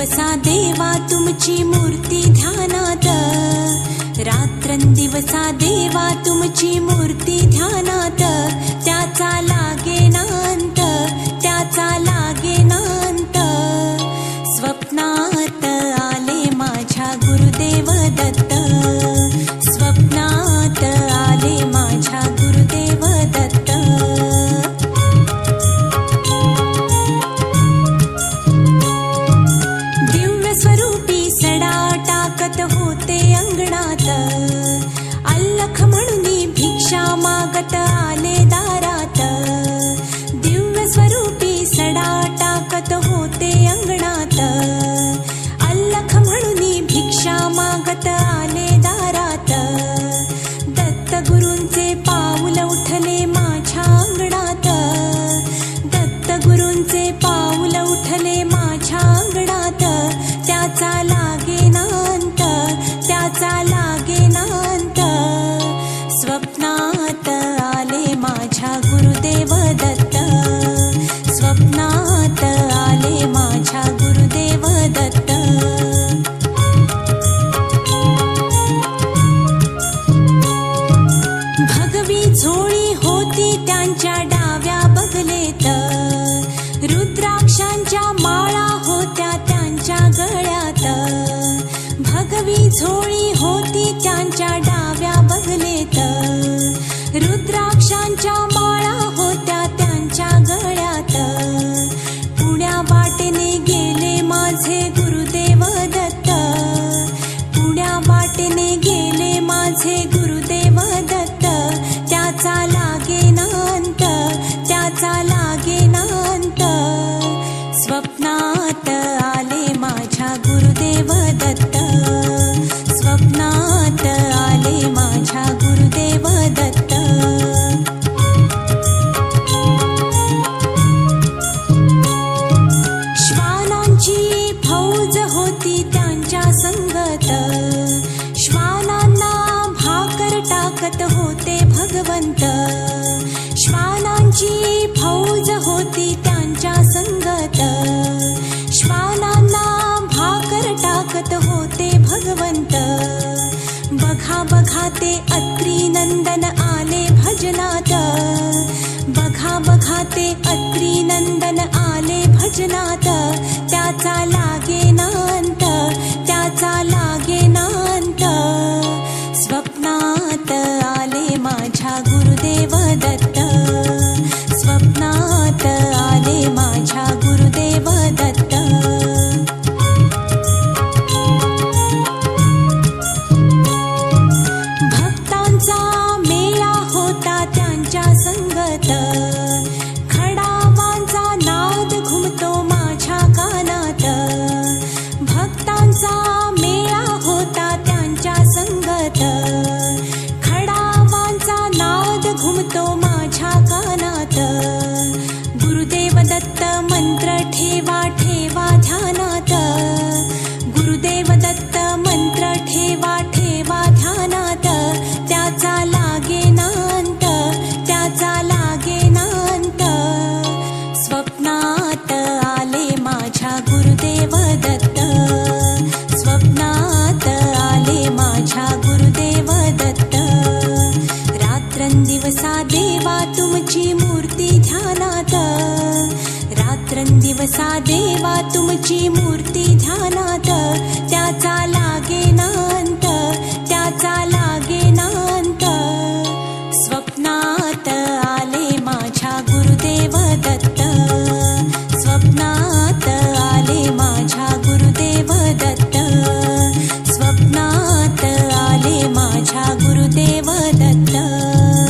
रात्रंदिवसा देवा तुमची मूर्ती ध्यानात, रात्रंदिवसा देवा तुमची मूर्ती ध्यानात, त्याचा लागेनांत, त्याचा लागेनांत. स्वप्नात आले माझ्या गुरुदेव दत्त, स्वप्नात आले माझ्या गुरुदेव दत्त. दिव्य स्वरूपी सडा टाकत होते अंगणात, अल्लख म्हणून भिक्षा मागत आले दारात. दिव्य स्वरूपी सडा टाकत होते अंगणात, अल्लख म्हणून भिक्षा मागत आले दारात. दत्त गुरूंचे पाऊल उठले माझ्या अंगणात, दत्त गुरूंचे पाऊल उठले माझ्या अंगणात. त्याचा लागेनांत, त्याचा लागेनांत. स्वप्नात आले माझ्या गुरुदेव दत्त, स्वप्नात आले माझ्या गुरुदेव दत्त. भगवी झोळी होती त्यांच्या डाव्या बगलेत, रुद्राक्षांच्या माळा होत्या त्यांच्या गळ्यात. भगवी झोळी होती त्यांच्या डाव्या बगलेत, रुद्राक्षांच्या माळा होत्या त्यांच्या गळ्यात. पुण्या वाटेने गेले माझे गुरुदेव दत्त, पुण्या वाटेने गेले माझे गुरुदेव दत्त. त्याचा लागेनांत, त्याचा लागेनांत. स्वप्नात आले माझ्या गुरुदेव दत्त, स्वप्नात आले माझ्या गुरुदेव दत्त. श्वानांची फौज होती त्यांच्या संगत, श्वानांना भाकर टाकत होते भगवंत. श्वानांची फौज होती त्यांच्या संगत, श्वानांना भाकर टाकत होते भगवंत. बघा बघा ते अत्री नंदन आले भजनात, बघा बघा ते अत्री नंदन आले भजनात. त्याचा लागेनांत, त्याचा लागेनांत. स्वप्नात आले माझ्या गुरुदेव दत्त, स्वप्नात आले माझ्या गुरुदेव दत्त. भक्तांचा मेळा होता त्यांच्या संगत, खडावांचा नाद घुमतो माझ्या कानात. भक्तांचा मेळा होता त्यांच्या संगत, खडावांचा नाद घुमतो माझ्या कानात. गुरुदेव दत्त मंत्र ठेवा ठेवा ध्यानात, गुरुदेव दत्त मंत्र ठेवा ठेवा ध्यानात. त्याचा लागेनांत, त्याचा लागेनांत. स्वप्नात आले माझ्या गुरुदेव दत्त, स्वप्नात आले माझ्या गुरुदेव दत्त. रात्रंदिवसा देवा तुमची मूर्ती ध्यानात, रात्रंदिवसा देवा तुमची मूर्ती ध्यानात.